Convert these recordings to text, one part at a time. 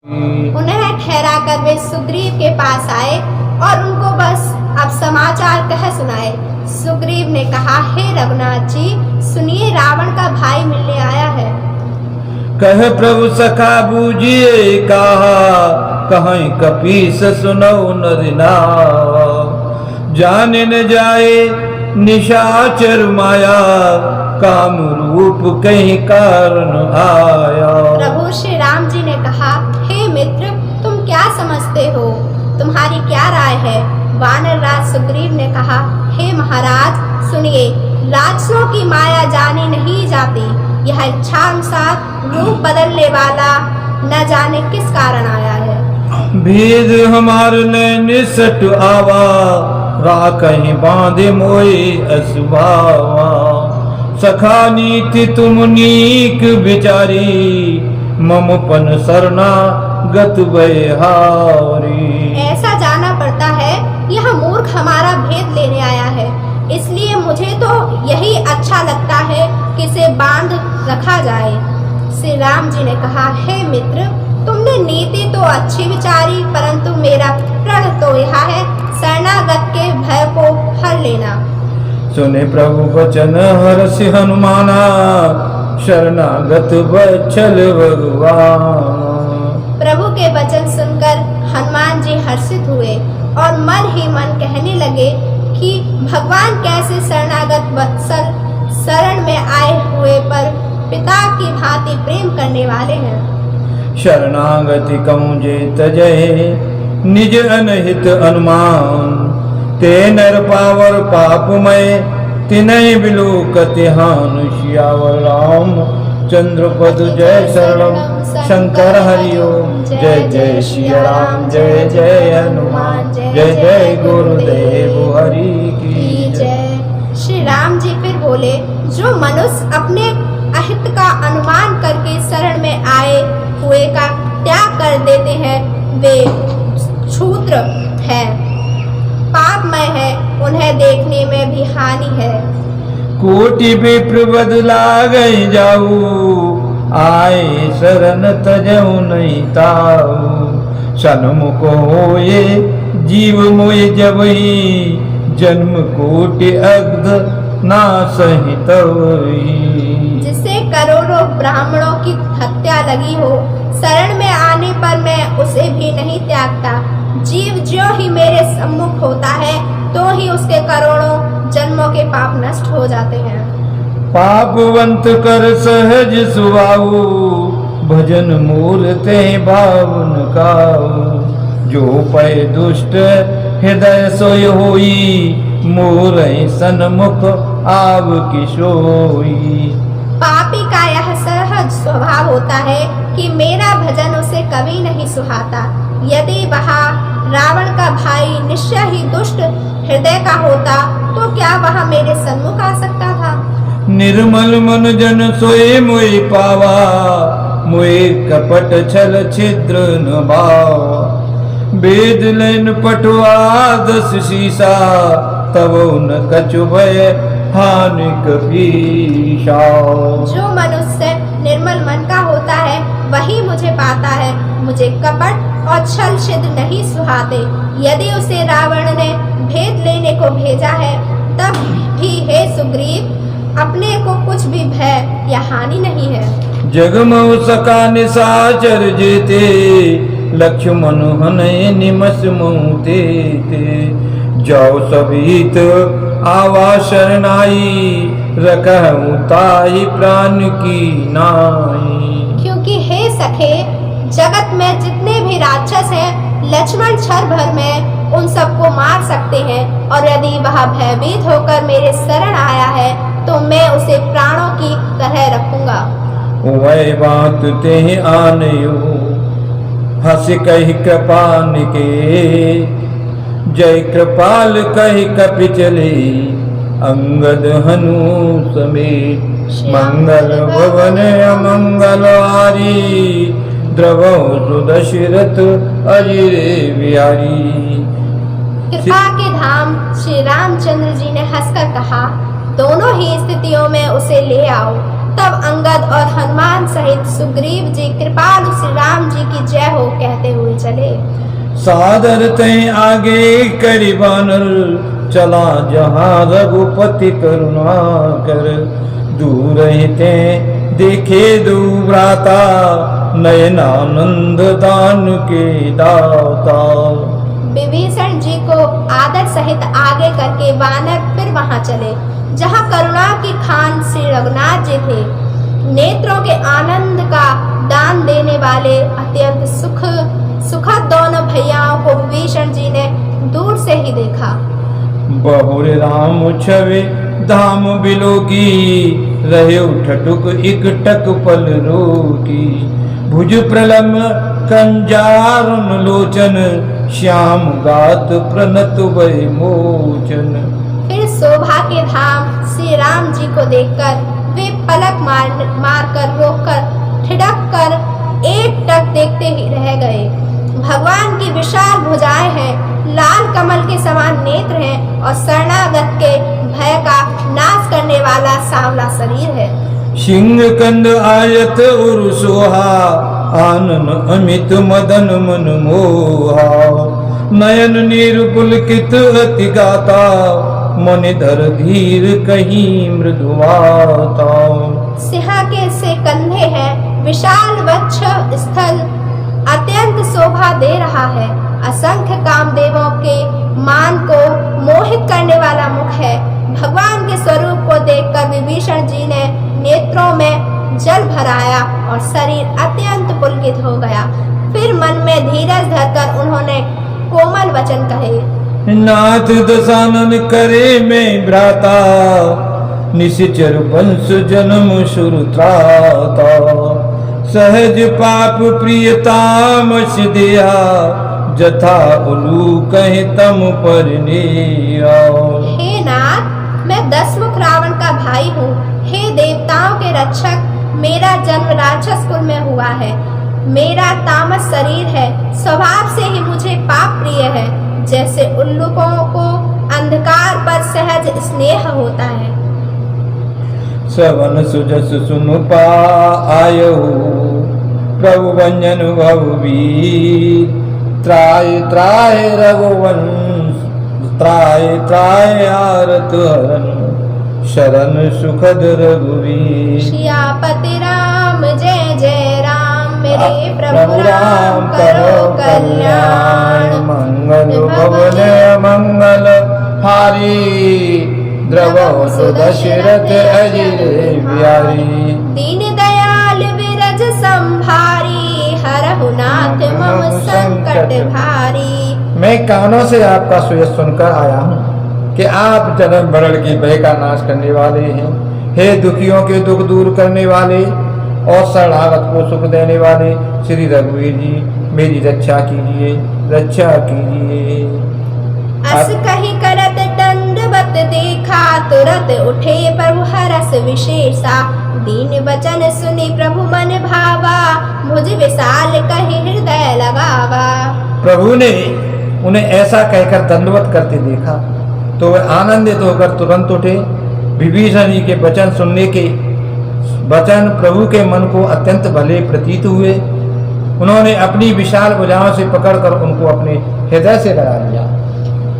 उन्हें ठहराकर वे सुग्रीव के पास आए और उनको बस अब समाचार कह सुनाए। सुग्रीव ने कहा, हे रघुनाथ जी, सुनिए, रावण का भाई मिलने आया है। कह प्रभु सखा बूझिए कहा, कहीं कपीस सुनो नरिना। जाने न जाए निशाचर माया, काम रूप कहीं कारण आया। प्रभु श्री राम जी ने कहा, हे मित्र, तुम क्या समझते हो? तुम्हारी क्या राय है? वानर राज सुग्रीव ने कहा, हे महाराज सुनिए, राक्षसों की माया जानी नहीं जाती। यह इच्छा अनुसार रूप बदलने वाला न जाने किस कारण आया है। भेद हमार ने निसट आवा, रा कहीं बांधे मोई असुभावा। सखा नीति तुम नीक विचारी, ममपन सरना गत बहारी। ऐसा जाना पड़ता है, यह मूर्ख हमारा भेद लेने आया है, इसलिए मुझे तो यही अच्छा लगता है कि इसे बांध रखा जाए। श्री राम जी ने कहा, हे मित्र, तुमने नीति तो अच्छी विचारी, परंतु मेरा प्रण तो यह है, शरणागत के भय को हर लेना। सुने प्रभु वचन हर्षि हनुमाना, शरणागत बच्छल भगवान। प्रभु के वचन सुनकर हनुमान जी हर्षित हुए और मन ही मन कहने लगे कि भगवान कैसे शरणागत वत्सल शरण में आए हुए पर पिता की भांति प्रेम करने वाले हैं। शरणागति कहूँ जे तजय, निज अनहित अनुमान। ते नर पावर पापमय, तिनय बिलोकति हानु। सियावर राम चंद्रपद जय शरणम, शंकर हरिओम। जय जय सिया राम, जय जय हनुमान, जय जय गुरुदेव हरि की जय। श्री राम जी फिर बोले, जो मनुष्य अपने अहित का अनुमान करके शरण में आए हुए का त्याग कर देते हैं, वे क्षुद्र है, पापमय है, उन्हें देखने में भी हानि है। कोटि विप्र बदला गई जाऊ, आए शरण तजऊ नहीं ताऊ। सन्मुख होए जीव मोय जबही, जन्म कोटि अग्ध ना सहितई। जिससे करोड़ों ब्राह्मणों की हत्या लगी हो, शरण में आने पर मैं उसे भी नहीं त्यागता। जीव जो ही मेरे सम्मुख होता है, तो ही उसके करोड़ों जन्मों के पाप नष्ट हो जाते हैं। पापवंत कर सहज सुभाऊ, भजन मूल ते भावन काऊ। जो पै दुष्ट हृदय सोय होई, मोर सन्मुख आव किशोई। पापी का यह सहज स्वभाव होता है कि मेरा भजन उसे कभी नहीं सुहाता। यदि वह रावण का भाई निश्चय ही दुष्ट हृदय का होता, तो क्या वह मेरे सन्मुख आ सकता था? निर्मल मन जन सोए मोय पावा, मोय कपट छल छिद्र न भावा। वेद लेन पटुआ दस शीसा, तब न कछु भय हानिक पीसा। जो मनुष्य निर्मल मन का होता है, वही मुझे पाता है। मुझे कपट और छल छिद्र नहीं सुहाते। यदि उसे रावण ने भेद लेने को भेजा है, तब भी हे सुग्रीव, अपने को कुछ भी भय या हानि नहीं है। जगमऊ सका निशाचर जेते, लक्ष्मण हनय निमस मऊते। जाओ सभीत आवा शरणाई, रखहु ताहि प्राण की नाई। क्योंकि हे सखे, जगत में जितने भी राक्षस हैं, लक्ष्मण क्षण भर में उन सबको मार सकते हैं, और यदि वह भयभीत होकर मेरे शरण आया है, तो मैं उसे प्राणों की तरह रखूंगा। वह बात ते आनयो, हंस कहि कृपा निके। जय कृपाल कहि कपि चले, अंगद हनु समेत। मंगल भवन अमंगल हारी, द्रवौ सुदशरथ अजिरे बिहारी। कृपा के धाम श्री रामचंद्र जी ने हंसकर कहा, दोनों ही स्थितियों में उसे ले आओ। तब अंगद और हनुमान सहित सुग्रीव जी कृपालु श्री राम जी की जय हो चले। सादर तय आगे करी बानर, चला जहाँ रघुपति करुणा कर। दूर रहते देखे दो भ्राता, नयनानंद दान के दाता। विभीषण जी को आदर सहित आगे करके वानर फिर वहां चले जहां करुणा की खान श्री रघुनाथ जी थे। नेत्रों के आनंद का दान देने वाले अत्यंत सुखद दोनों भैयाओं को विभीषण जी ने दूर से ही देखा। बहुर राम छवे धाम बिलोकी, रहे ठटुक इकटक पल रोकी। भुज प्रलम कंजारुन लोचन, श्याम गात प्रणत वै मोचन। फिर शोभा के धाम श्री राम जी को देखकर वे पलक मारकर रोककर ठिठक कर एक टक देखते ही रह गए। भगवान की विशाल भुजाएं हैं, लाल कमल के समान नेत्र हैं और शरणागत के भय का नाश करने वाला सांवला शरीर है। सिंह कंद आयत उर सोहा, आनन अमित मदन मन मोहा। नयन निर्पुलकित अति गाता, मन धर धीर कहीं मृदुवाता। सिंह के से कंधे हैं, विशाल वक्ष स्थल अत्यंत शोभा दे रहा है। असंख्य कामदेवों के मान को मोहित करने वाला मुख है। भगवान के स्वरूप को देखकर विभीषण जी ने नेत्रों में जल भराया और शरीर अत्यंत पुलकित हो गया। फिर मन में धीरज धरकर उन्होंने कोमल वचन कहे। नाथ दशानन करे में भ्राता, निशिचर वंश जन्म शुरु त्राता। सहज पाप प्रियताम दिया, जथा उलू कहे तम पर निया। हे नाथ, मैं दसमुख रावण का भाई हूँ। हे देवताओं के रक्षक, मेरा जन्म राक्षस कुल में हुआ है। मेरा तामस शरीर है, स्वभाव से ही मुझे पाप प्रिय है। जैसे उल्लुकों को अंधकार पर सहज स्नेह होता है। सवन सुजस सुनु पायहु, प्रभु वंजन भववीर। त्राय त्राय रघुवंश, त्राय त्राय आरत हरन, शरण सुखद रघुवीर। सियापति राम जय जय राम, मेरे प्रभु राम करो कल्याण। मंगल भवन मंगल हारी, द्रवहु सुदशरथ अजिर बिहारी। दीन दयाल विरज संभारी, हरहु नाथ मम संकट भारी। मैं कानों से आपका सुयश सुनकर आया हूँ कि आप जन्म मरण की भय का नाश करने वाले हैं। हे दुखियों के दुख दूर करने वाले और शरणागत को सुख देने वाले श्री रघुवीर जी, मेरी रक्षा कीजिए, रक्षा कीजिए। अस कही करत दंडवत देखा, तुरत उठे प्रभु हरस विशेषा। दीन वचन सुनी प्रभु मन भावा, भुज विशाल कही हृदय लगावा। प्रभु ने उन्हें ऐसा कहकर दंडवत करते देखा तो वे आनंदित होकर तुरंत उठे। विभीषण जी के वचन सुनने के वचन प्रभु के मन को अत्यंत भले प्रतीत हुए। उन्होंने अपनी विशाल भुजाओं से पकड़कर उनको अपने हृदय से लगा लिया।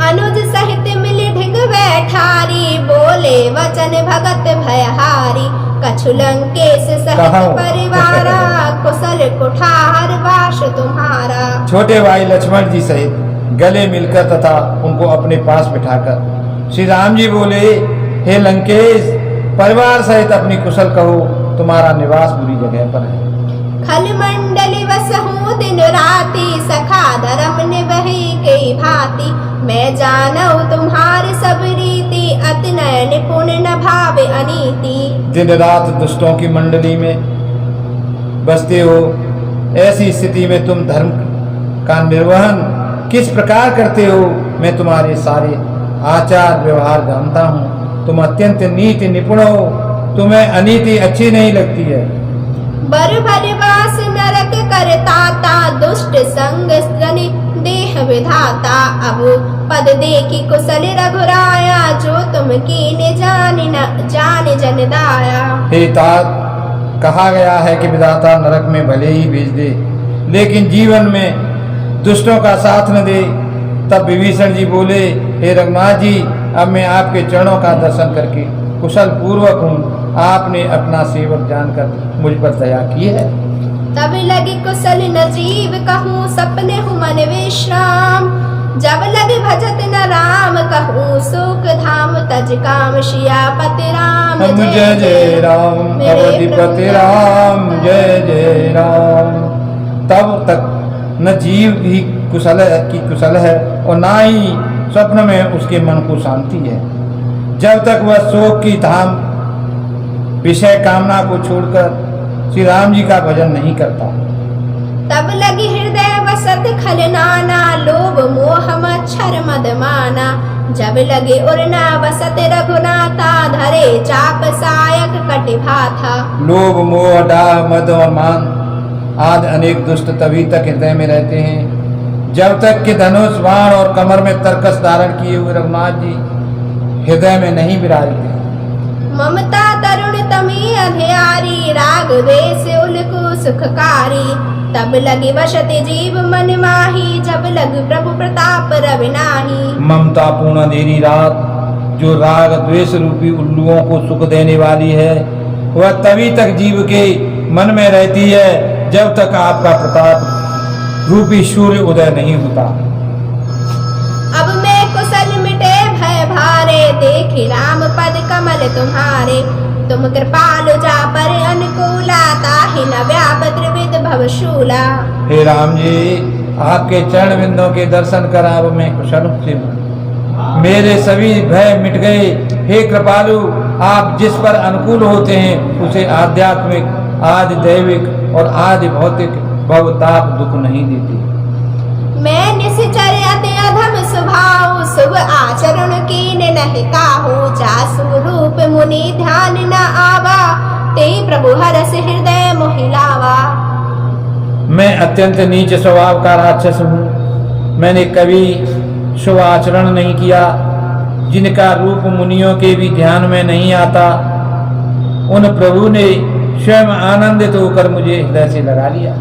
अनुज सहित मिली ढिग बैठारी, बोले वचन भगत भयहारी। कछु लंकेश सहित परिवारा, कुशल कुठार वास तुम्हारा। छोटे भाई लक्ष्मण जी सहित गले मिलकर तथा उनको अपने पास बिठाकर श्री राम जी बोले, हे लंकेश, परिवार सहित अपनी कुशल कहो, तुम्हारा निवास बुरी जगह पर है। खल मंडली वसहु दिन राति, सखा धर्म निभहि कई भांति। मैं जानऊ तुम्हारी सब रीति, अति नय निपुण न भावे अनीति। दिन रात दुष्टों की मंडली में बसते हो, ऐसी स्थिति में तुम धर्म का निर्वहन किस प्रकार करते हो, मैं तुम्हारे सारे आचार व्यवहार जानता हूँ। तुम अत्यंत नीति निपुण हो, तुम्हें अनीति अच्छी नहीं लगती है। बर भरवास नरक करताता, दुष्ट संग स्तनि देह विधाता। अब पद देखी कुशल रघुराया, जो तुम कीने जाने जन दाया। हे तात, कहा गया है कि विधाता नरक में भले ही भेज दे, लेकिन जीवन में दुष्टों का साथ न दे। तब विभीषण जी बोले, हे रघुनाथ जी, अब मैं आपके चरणों का दर्शन करके कुशल पूर्वक हूँ। आपने अपना सेवक जानकर मुझ पर दया की है। तब लगे कुशल नजीब कहूँ, सपने हूँ मन विश्राम। जब लगे भजत न राम कहूँ, सुख धाम तज काम। सियापति राम जय जय राम, अवधिपति राम जय जय राम। तब तक न जीव भी कुशल है और ना ही स्वप्न में उसके मन को शांति है, जब तक वह शोक की धाम विषय कामना को छोड़कर श्री राम जी का भजन नहीं करता। तब लगी हृदय वसत खलनाना, लोभ मोह मच्छर मद माना। जब लगे उड़ना वसत रघुनाथा, धरे चाप सायक कटिभा था। लोभ मोह डाह मद और मान आदि अनेक दुष्ट तभी तक हृदय में रहते हैं जब तक कि धनुष बाण और कमर में तरकस धारण किए हुए रघुनाथ जी हृदय में नहीं विराजते। ममता तरुण तमी अंधियारी, राग द्वेष उलकु सुखकारी। तब लगी वशति जीव मन माही, जब लग प्रभु प्रताप रवि नाही। ममता पूर्ण अंधेरी रात जो राग द्वेष रूपी उल्लुओं को सुख देने वाली है, वह तभी तक जीव के मन में रहती है जब तक आपका प्रताप रूपी सूर्य उदय नहीं होता। अब मैं कुशल मिटे भय भारे, देखी राम पद कमल तुम्हारे। तुम कृपालु जा पर अनुकूला, ताहि न व्याप त्रिविध भवशूला। हे राम जी, आपके चरण बिंदों के दर्शन कर अब मैं कुशल हूँ। मेरे सभी भय मिट गए। हे कृपालु, आप जिस पर अनुकूल होते हैं उसे आध्यात्मिक, आदि दैविक और आदि भौतिक भवताप दुख नहीं देती। मैं निश्चर अति अधम स्वभाव, शुभ आचरण कीन नहीं काहू। जासु रूप मुनि ध्यान न आवा, ते प्रभु हरस हृदय मोहिलावा। मैं अत्यंत नीच स्वभाव का राक्षस हूँ। मैंने कभी शुभ आचरण नहीं किया। जिनका रूप मुनियों के भी ध्यान में नहीं आता, उन प्रभु ने स्वयं आनंदित होकर मुझे हृदय से लगा लिया।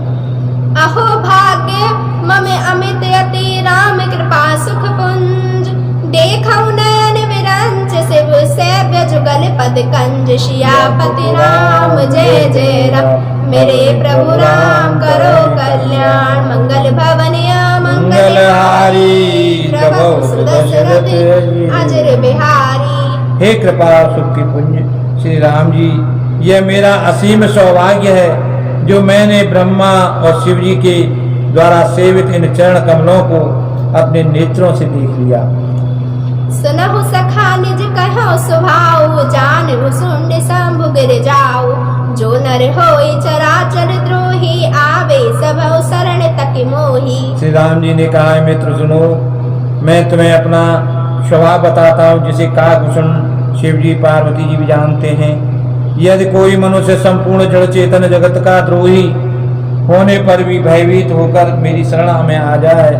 अहो भाग्य मम अमित अति, राम कृपा सुख पुंज। देखऊ नयन विरंच, शिव सेव्य जुगल पद कंज। सियापति राम जय जय राम, मेरे प्रभु राम करो कल्याण। मंगल भवन मंगलहारी, प्रभु सुदशरथ अजर बिहारी। हे कृपा सुख की पुंज श्री राम जी, यह मेरा असीम सौभाग्य है जो मैंने ब्रह्मा और शिव जी के द्वारा सेवित इन चरण कमलों को अपने नेत्रों से देख लिया। सुनहु सखा निज कहो स्वभाव, जानहु सुंड शंभु गिर जाऊ। जो नर होई चराचर द्रोही, आवे सब शरण तक मोही। श्री राम जी ने कहा, है मित्र सुनो, मैं तुम्हें अपना स्वभाव बताता हूँ जिसे काकभूषण शिव जी पार्वती जी भी जानते हैं। यदि कोई मनुष्य संपूर्ण जड़ चेतन जगत का द्रोही होने पर भी भयभीत होकर मेरी शरण में आ जाए,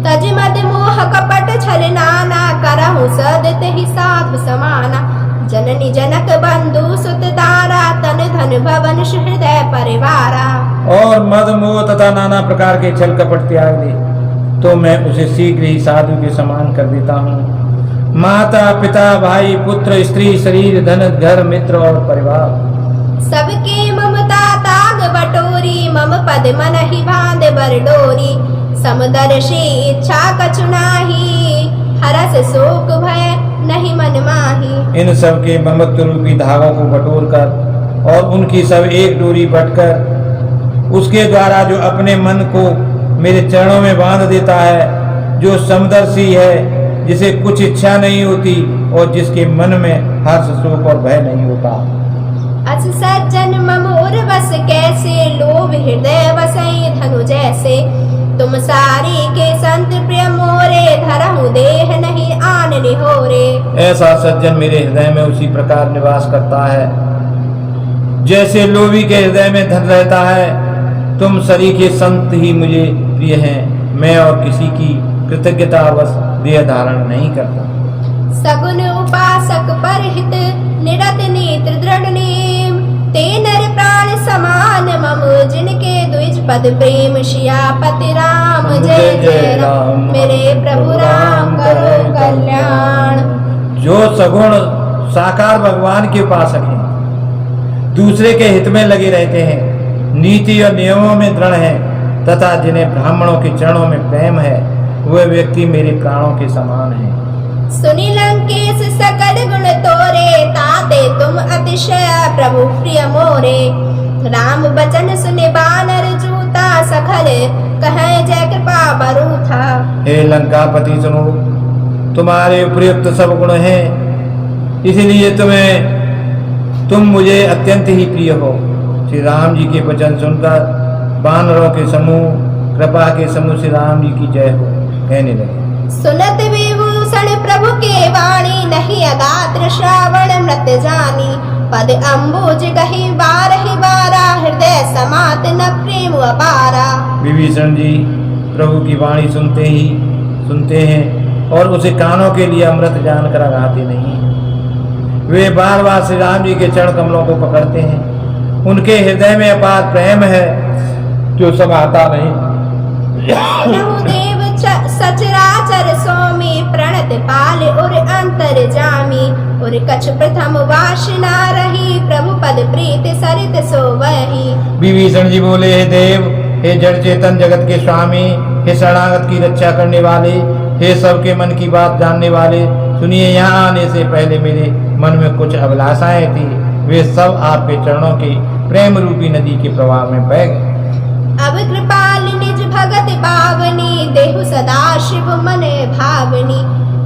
तज मद मोह कपट छल नाना, करहु सदित ही साधु समाना। जननी जनक बंधु सुत तारा, तन धन भवन हृदय परिवारा। और मद मोह तथा नाना प्रकार के छल कपट त्याग दे तो मैं उसे शीघ्र ही साधु के समान कर देता हूँ। माता पिता भाई पुत्र स्त्री शरीर धन घर मित्र और परिवार सबके ममता ताग बटोरी, मम पद मन ही बांध बर डोरी। समदर्शी इच्छा कछु नाही, हरस शोक भय नहीं मन माही। इन सब के ममत्व रूपी धागों को बटोर कर और उनकी सब एक डोरी बटकर उसके द्वारा जो अपने मन को मेरे चरणों में बांध देता है, जो समदर्शी है, जिसे कुछ इच्छा नहीं होती और जिसके मन में हर्ष शोक और भय नहीं होता। अस सज्जन मम उर बस कैसे, लोभ हृदय वसई धनु जैसे। तुम सारी के संत प्रिय मोरे, धरहु देह नहीं आन निहोरे। ऐसा सज्जन मेरे हृदय में उसी प्रकार निवास करता है जैसे लोभी के हृदय में धन रहता है। तुम सरी के संत ही मुझे प्रिय हैं। मैं और किसी की कृतज्ञतावश देह धारण नहीं करता। सगुन उपासक परहित, निरत नेत्र दृढ़ नेम। ते नर प्राण समान मम जिनके द्विज पद प्रेम शियापति राम जय जय राम मेरे प्रभु राम करो कल्याण। जो सगुण साकार भगवान के उपासक हैं, दूसरे के हित में लगे रहते हैं, नीति और नियमों में दृढ़ हैं तथा जिन्हें ब्राह्मणों के चरणों में प्रेम है, वे व्यक्ति मेरे प्राणों के समान हैं। सुनि लंकेश सकल गुण तोरे ताते तुम अतिशय प्रभु प्रिय मोरे। राम बचन सुने बानर जूता सखल कहे जय कृपा बरु था। हे लंकापति सुनो, तुम्हारे उपयुक्त सब गुण हैं, इसलिए तुम मुझे अत्यंत ही प्रिय हो। श्री राम जी के वचन सुनकर बानरों के समूह कृपा के समूह श्री राम जी की जय हो कहने लगे। सुनत विभूषण प्रभु के वाणी नहीं अगात्र श्रावण मृत जानी। पद अम्बुज गही बारा हृदय समात न प्रेम अपारा। विभीषण जी प्रभु की वाणी सुनते हैं और उसे कानों के लिए अमृत जानकर आगाते नहीं। वे बार बार श्री राम जी के चरण कमलों को पकड़ते हैं। उनके हृदय में अपार प्रेम है जो समाता नहीं। देव सचराचर सोमी प्रणत पाल और अंतर जामी। और कछ प्रथम वासना रही प्रभु पद प्रीत सरित सोवही। विभीषण जी बोले, हे देव, हे जड़ चेतन जगत के स्वामी, हे शरणागत की रक्षा करने वाले, हे सबके मन की बात जानने वाले, सुनिए यहाँ आने से पहले मेरे मन में कुछ अभिलाषाएं थी, वे सब आपके चरणों की प्रेम रूपी नदी के प्रवाह में बह गए। अब कृपाल निज भगत पावनी देहु सदा शिव मन भावनी।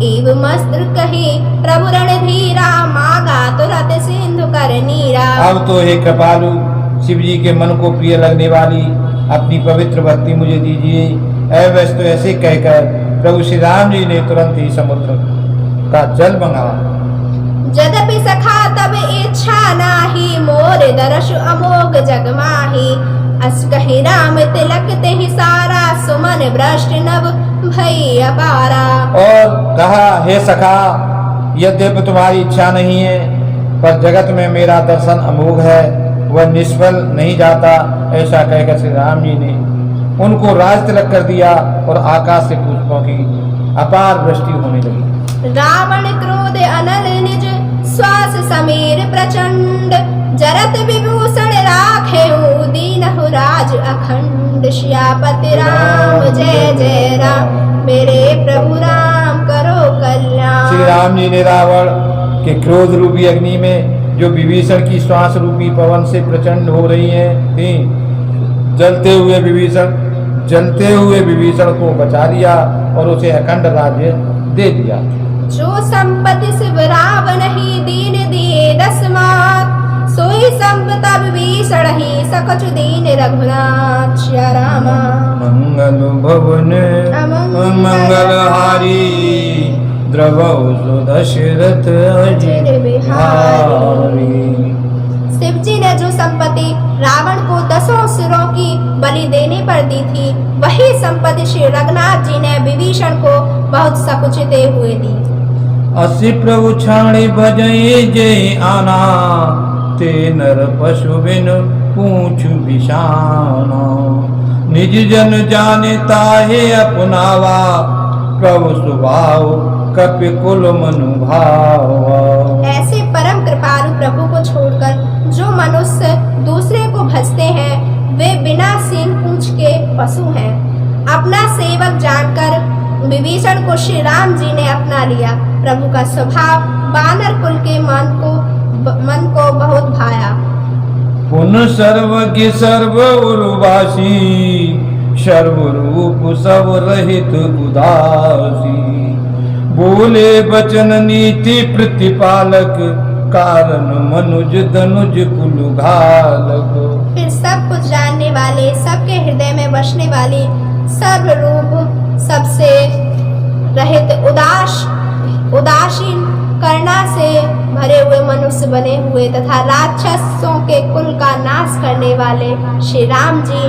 एव मस्त्र कही प्रभु रणधीरा मागा तुरत सिंधु कर नीरा। अब तो हे कृपालु शिव जी के मन को प्रिय लगने वाली अपनी पवित्र भक्ति मुझे दीजिए। ऐवश तो ऐसे कहकर प्रभु श्री राम जी ने तुरंत ही समुद्र का जल मंगाया। जदपि सखा तब इच्छा नाही मोर दर्श अमोघ जग माही। अस कहि राम तिलक ते सारा सुमन भ्रष्ट नभ भई अपारा। और कहा, हे सखा, यद्यपि तुम्हारी इच्छा नहीं है पर जगत में मेरा दर्शन अमोघ है, वह निष्फल नहीं जाता। ऐसा कहकर श्री राम जी ने उनको राज तिलक कर दिया और आकाश से पुष्पों की अपार वृष्टि होने लगी। रावण क्रोध अनल निज श्वास समीर प्रचंड। जरत विभूषण राखे दीनहु राज अखंड। श्यापति राम जय जय राम मेरे प्रभु राम करो कल्याण। श्री राम जी ने रावण के क्रोध रूपी अग्नि में जो विभीषण की श्वास रूपी पवन से प्रचंड हो रही है थी, जलते हुए विभीषण को बचा लिया और उसे अखंड राज्य दे दिया। जो संपत्ति शिव रावण ही दीन दिए दसमात। सोई संपदा विभीषण ही सकच दीन रघुनाथ। श्या रामा मंगल भवन मंगलहारी द्रवौ सुदशरथ अजिर बिहारी। शिव जी ने जो संपत्ति रावण को 10 सिरों की बलि देने पर दी थी, वही संपत्ति श्री रघुनाथ जी ने विभीषण को बहुत सकुचते हुए दी। असि प्रभु छाणी बजई जय आना, ते नर पशु बिन पूछू बिशाना। निज जन जाने ताहे अपनावा, प्रभु स्वभाव कपि कुल मनुभाव। ऐसे परम कृपालु प्रभु को छोड़कर जो मनुष्य दूसरे को भजते हैं, वे बिना सींग पूंछ के पशु हैं। अपना सेवक जानकर विभीषण को श्री राम जी ने अपना लिया। प्रभु का स्वभाव बानर कुल के मन को बहुत भाया। पुन सर्वज्ञ सर्व उर्वासी, सर्वरूप सब रहित उदासी। बोले बचन नीति प्रतिपालक, कारण मनुज धनुज कुल घालक। फिर सब कुछ जानने वाले, सबके हृदय में बसने वाले, सर्वरूप सबसे रहित, उदासीन, करुणा से भरे हुए मनुष्य बने हुए तथा राक्षसों के कुल का नाश करने वाले श्री राम जी